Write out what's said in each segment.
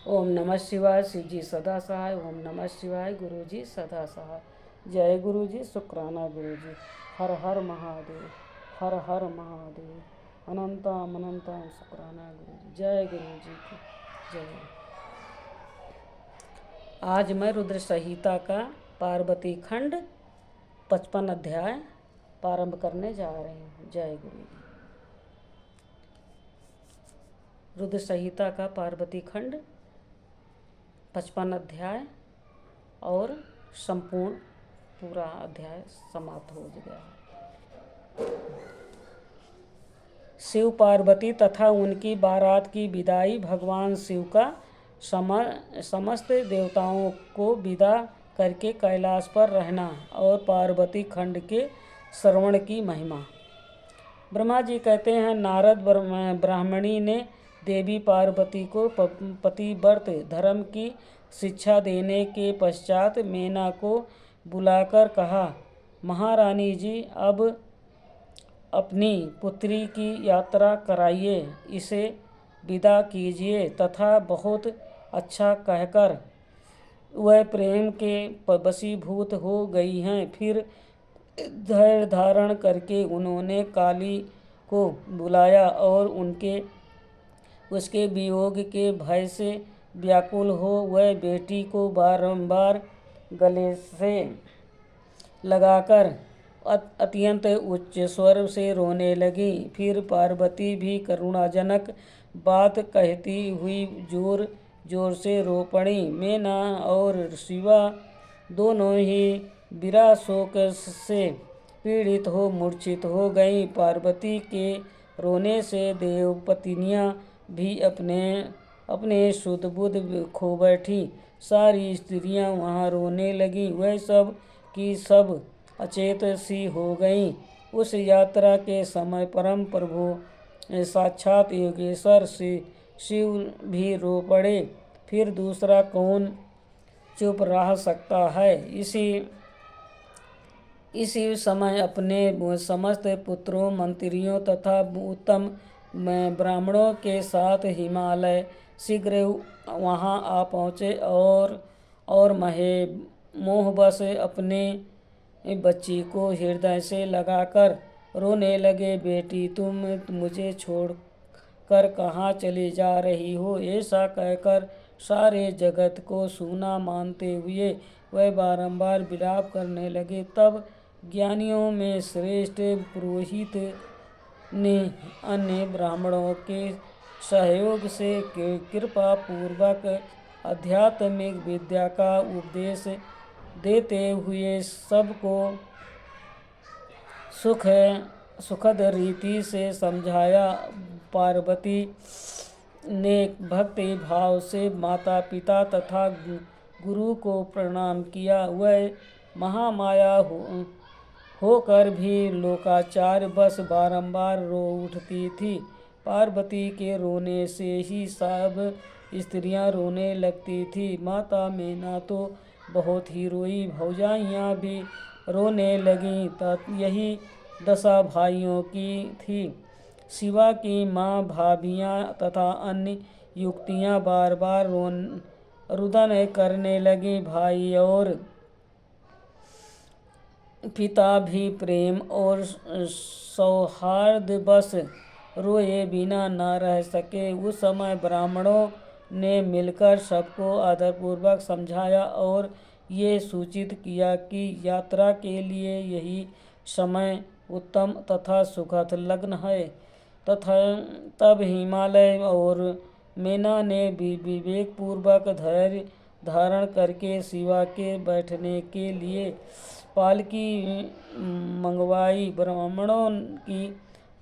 ओम नमः शिवाय। शिव जी सदा सहाय। ओम नमः शिवाय। गुरु जी सदा सहाय। जय गुरु जी। शुक्राना गुरु जी। हर हर महादेव। हर हर महादेव। अनंतम अनंतम शुक्राना गुरु जी। जय गुरु जी की जय। आज मैं रुद्र संहिता का पार्वती खंड 55 अध्याय प्रारंभ करने जा रही हूँ। जय गुरु जी। रुद्र संहिता का पार्वती खंड 55 अध्याय और संपूर्ण पूरा अध्याय समाप्त हो गया है। शिव पार्वती तथा उनकी बारात की विदाई। भगवान शिव का समस्त देवताओं को विदा करके कैलाश पर रहना और पार्वती खंड के श्रवण की महिमा। ब्रह्मा जी कहते हैं, नारद ब्राह्मणी ने देवी पार्वती को पतिव्रत धर्म की शिक्षा देने के पश्चात मेना को बुलाकर कहा, महारानी जी, अब अपनी पुत्री की यात्रा कराइए, इसे विदा कीजिए। तथा बहुत अच्छा कहकर वह प्रेम के वशीभूत हो गई हैं। फिर धैर्य धारण करके उन्होंने काली को बुलाया और उसके वियोग के भय से व्याकुल हो वह बेटी को बारंबार गले से लगाकर अत्यंत उच्च स्वर से रोने लगी। फिर पार्वती भी करुणाजनक बात कहती हुई जोर जोर से रो पड़ी। मेना और शिवा दोनों ही विरह शोक से पीड़ित हो मूर्छित हो गईं। पार्वती के रोने से देवपत्नियां भी अपने शुद्ध बुद्ध खो बैठी। सारी स्त्रियां वहां रोने लगीं। वह सब की सब अचेत सी हो गईं। उस यात्रा के समय परम प्रभु साक्षात योगेश्वर शिव भी रो पड़े। फिर दूसरा कौन चुप रह सकता है। इसी समय अपने समस्त पुत्रों, मंत्रियों तथा उत्तम ब्राह्मणों के साथ हिमालय शीघ्र वहां आ पहुँचे और मोहवश अपने बच्ची को हृदय से लगाकर रोने लगे। बेटी, तुम मुझे छोड़कर कहाँ चली जा रही हो? ऐसा कहकर सारे जगत को सूना मानते हुए वह बारंबार विलाप करने लगे। तब ज्ञानियों में श्रेष्ठ पुरोहित ने अन्य ब्राह्मणों के सहयोग से कृपा पूर्वक आध्यात्मिक विद्या का उपदेश देते हुए सबको सुखद रीति से समझाया। पार्वती ने भक्ति भाव से माता पिता तथा गुरु को प्रणाम किया। वह महामाया होकर भी लोकाचार बस बारंबार रो उठती थी। पार्वती के रोने से ही सब स्त्रियां रोने लगती थी। माता मेना तो बहुत ही रोई, भौजाइयां भी रोने लगीं। यही दशा भाइयों की थी। शिवा की माँ, भाभियाँ तथा अन्य युक्तियाँ बार बार रुदन करने लगी। भाई और पिता भी प्रेम और सौहार्द बस रोए बिना न रह सके। उस समय ब्राह्मणों ने मिलकर सबको आदरपूर्वक समझाया और ये सूचित किया कि यात्रा के लिए यही समय उत्तम तथा सुखद लग्न है। तथा तब हिमालय और मेना ने भी विवेकपूर्वक धैर्य धारण करके शिवा के बैठने के लिए पालकी मंगवाई। ब्राह्मणों की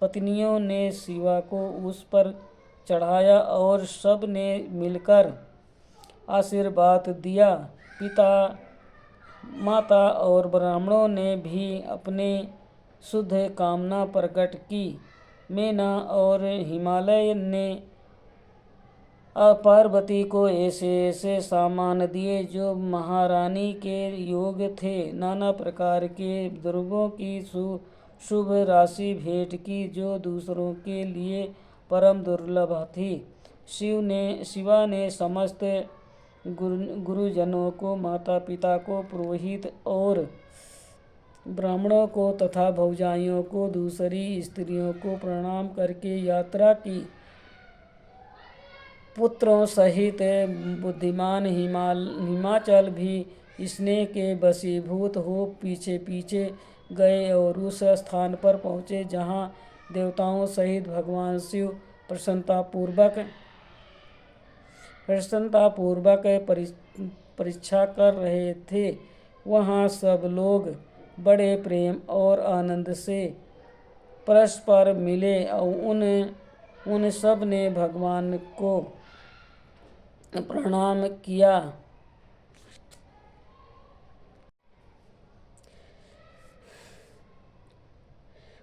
पत्नियों ने शिवा को उस पर चढ़ाया और सब ने मिलकर आशीर्वाद दिया। पिता, माता और ब्राह्मणों ने भी अपने शुद्ध कामना प्रकट की। मेना और हिमालय ने पार्वती को ऐसे ऐसे सामान दिए जो महारानी के योग थे। नाना प्रकार के द्रव्यों की शुभ राशि भेंट की जो दूसरों के लिए परम दुर्लभ थी। शिवा ने समस्त गुरुजनों को, माता पिता को, पुरोहित और ब्राह्मणों को तथा भौजाइयों को, दूसरी स्त्रियों को प्रणाम करके यात्रा की। पुत्रों सहित बुद्धिमान हिमाचल भी स्नेह के वशीभूत हो पीछे पीछे गए और उस स्थान पर पहुँचे जहाँ देवताओं सहित भगवान शिव प्रसन्नतापूर्वक परीक्षा कर रहे थे। वहाँ सब लोग बड़े प्रेम और आनंद से परस्पर मिले और उन सब ने भगवान को प्रणाम किया।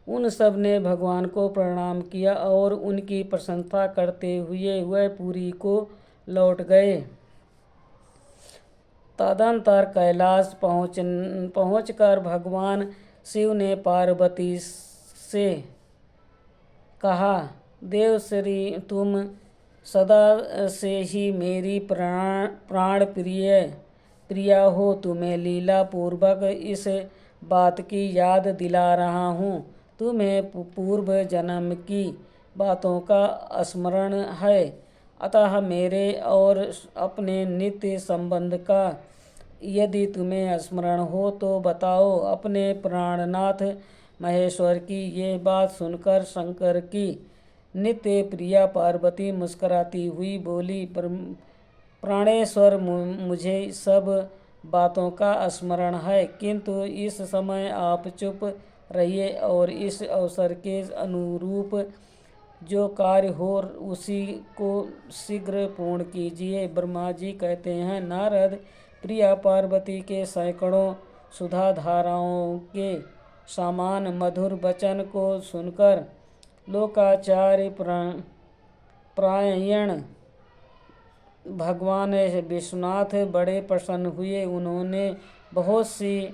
उन सब ने भगवान को प्रणाम किया और उनकी प्रशंसा करते हुए वह पुरी को लौट गए। तदंतर कैलाश पहुंचकर भगवान शिव ने पार्वती से कहा, देवश्री, तुम सदा से ही मेरी प्राण प्रिया हो। तुम्हें लीला पूर्वक इस बात की याद दिला रहा हूँ। तुम्हें पूर्व जन्म की बातों का स्मरण है, अतः मेरे और अपने नित्य संबंध का यदि तुम्हें स्मरण हो तो बताओ। अपने प्राणनाथ महेश्वर की ये बात सुनकर शंकर की नित्य प्रिया पार्वती मुस्कुराती हुई बोली, प्राणेश्वर, मुझे सब बातों का स्मरण है, किंतु इस समय आप चुप रहिए और इस अवसर के अनुरूप जो कार्य हो उसी को शीघ्र पूर्ण कीजिए। ब्रह्मा जी कहते हैं, नारद, प्रिया पार्वती के सैकड़ों सुधा धाराओं के समान मधुर वचन को सुनकर लोकाचार्य परायण भगवान विश्वनाथ बड़े प्रसन्न हुए। उन्होंने बहुत सी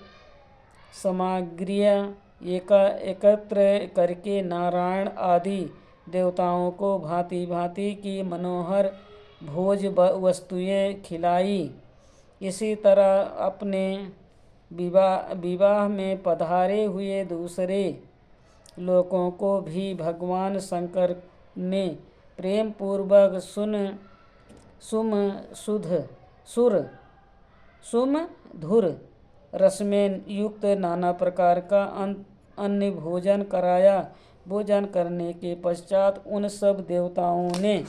सामग्रियाँ एकत्र करके नारायण आदि देवताओं को भांति भांति की मनोहर भोज वस्तुएं खिलाई। इसी तरह अपने विवाह में पधारे हुए दूसरे लोगों को भी भगवान शंकर ने प्रेम पूर्वक सुमधुर रस में युक्त नाना प्रकार का अन्न भोजन कराया। भोजन करने के पश्चात उन सब देवताओं ने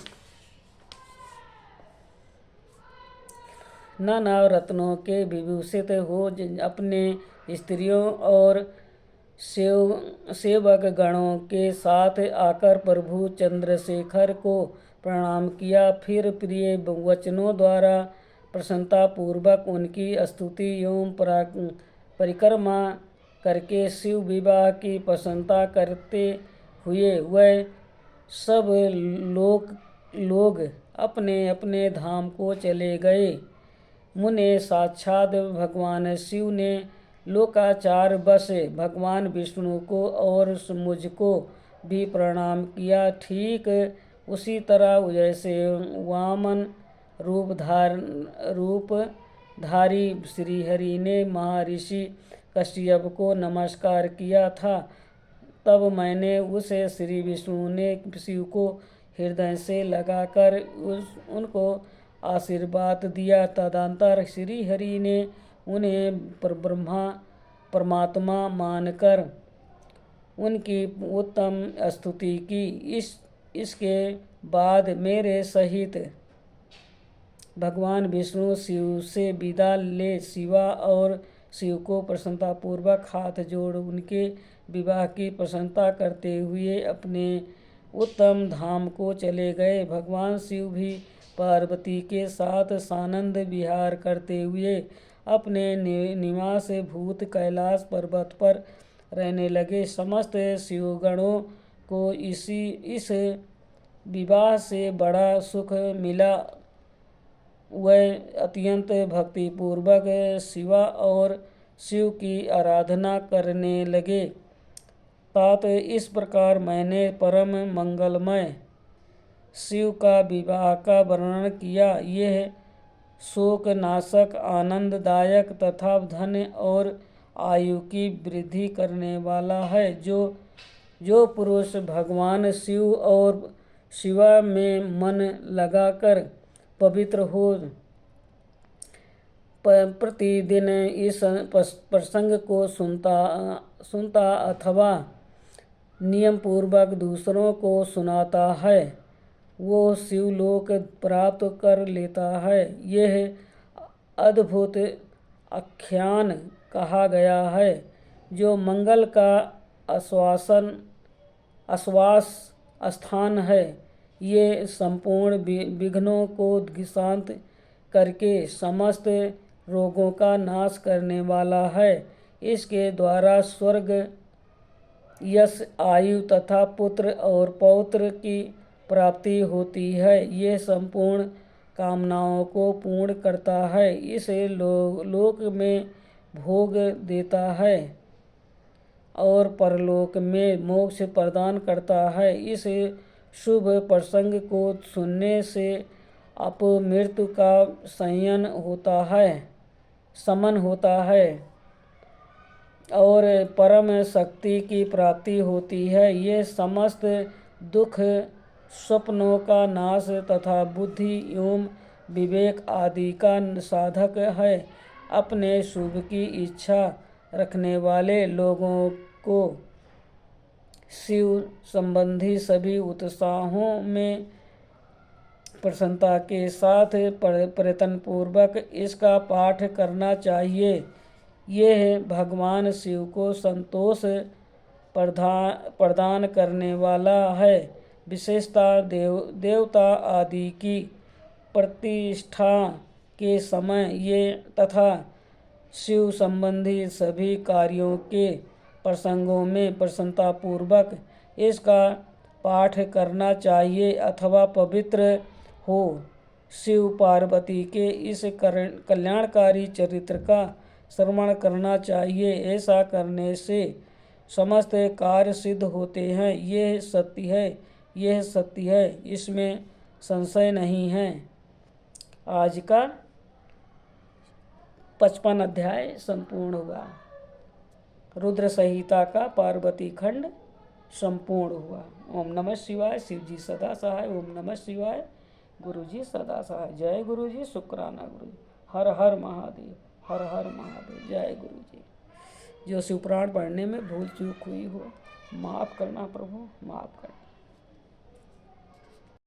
नाना रत्नों के विभूषित हो अपने स्त्रियों और सेवक गणों के साथ आकर प्रभु चंद्रशेखर को प्रणाम किया। फिर प्रिय वचनों द्वारा प्रसन्नतापूर्वक उनकी स्तुति एवं परिक्रमा करके शिव विवाह की प्रशंसा करते हुए वह सब लोग अपने अपने धाम को चले गए। मुने साक्षात भगवान शिव ने लोकाचार बस भगवान विष्णु को और मुझको भी प्रणाम किया। ठीक उसी तरह जैसे वामन रूपधारी श्रीहरि ने महर्षि कश्यप को नमस्कार किया था, तब मैंने उस श्री विष्णु ने शिव को हृदय से लगाकर उनको आशीर्वाद दिया। तदंतर श्री हरि ने उन्हें परमात्मा मानकर उनकी उत्तम स्तुति की। इसके बाद मेरे सहित भगवान विष्णु शिव से विदा ले शिवा और शिव को प्रसन्नतापूर्वक हाथ जोड़ उनके विवाह की प्रशंसा करते हुए अपने उत्तम धाम को चले गए। भगवान शिव भी पार्वती के साथ सानंद विहार करते हुए अपने निवास भूत कैलाश पर्वत पर रहने लगे। समस्त शिवगणों को इस विवाह से बड़ा सुख मिला। वह अत्यंत भक्तिपूर्वक शिवा और शिव की आराधना करने लगे। तात इस प्रकार मैंने परम मंगलमय शिव का विवाह का वर्णन किया। यह शोक नाशक, आनंददायक तथा धन और आयु की वृद्धि करने वाला है। जो पुरुष भगवान शिव और शिवा में मन लगाकर पवित्र हो, प्रतिदिन इस प्रसंग को सुनता अथवा नियम पूर्वक दूसरों को सुनाता है, वो शिवलोक प्राप्त कर लेता है। यह अद्भुत आख्यान कहा गया है, जो मंगल का आश्वास स्थान है। ये संपूर्ण विघ्नों को शांत करके समस्त रोगों का नाश करने वाला है। इसके द्वारा स्वर्ग, यश, आयु तथा पुत्र और पौत्र की प्राप्ति होती है। ये संपूर्ण कामनाओं को पूर्ण करता है, इसे लोक में भोग देता है और परलोक में मोक्ष प्रदान करता है। इस शुभ प्रसंग को सुनने से अपमृत्यु का शमन होता है और परम शक्ति की प्राप्ति होती है। ये समस्त दुख, स्वप्नों का नाश तथा बुद्धि एवं विवेक आदि का साधक है। अपने शुभ की इच्छा रखने वाले लोगों को शिव संबंधी सभी उत्साहों में प्रसन्नता के साथ प्रयत्नपूर्वक इसका पाठ करना चाहिए। यह भगवान शिव को संतोष प्रदान करने वाला है। विशेषतः देवता आदि की प्रतिष्ठा के समय ये तथा शिव संबंधी सभी कार्यों के प्रसंगों में प्रसन्नतापूर्वक इसका पाठ करना चाहिए अथवा पवित्र हो शिव पार्वती के इस कल्याणकारी चरित्र का श्रवण करना चाहिए। ऐसा करने से समस्त कार्य सिद्ध होते हैं। यह सत्य है, इसमें संशय नहीं है। आज का 55 अध्याय संपूर्ण हुआ। रुद्र संहिता का पार्वती खंड संपूर्ण हुआ। ओम नमः शिवाय। शिव जी सदा सहाय। ओम नमः शिवाय। गुरु जी सदा सहाय। जय गुरु जी। शुक्राना गुरु जी। हर हर महादेव। हर हर महादेव। जय गुरु जी। जो शिवपुराण पढ़ने में भूल चूक हुई हो माफ़ करना प्रभु, माफ़ करना।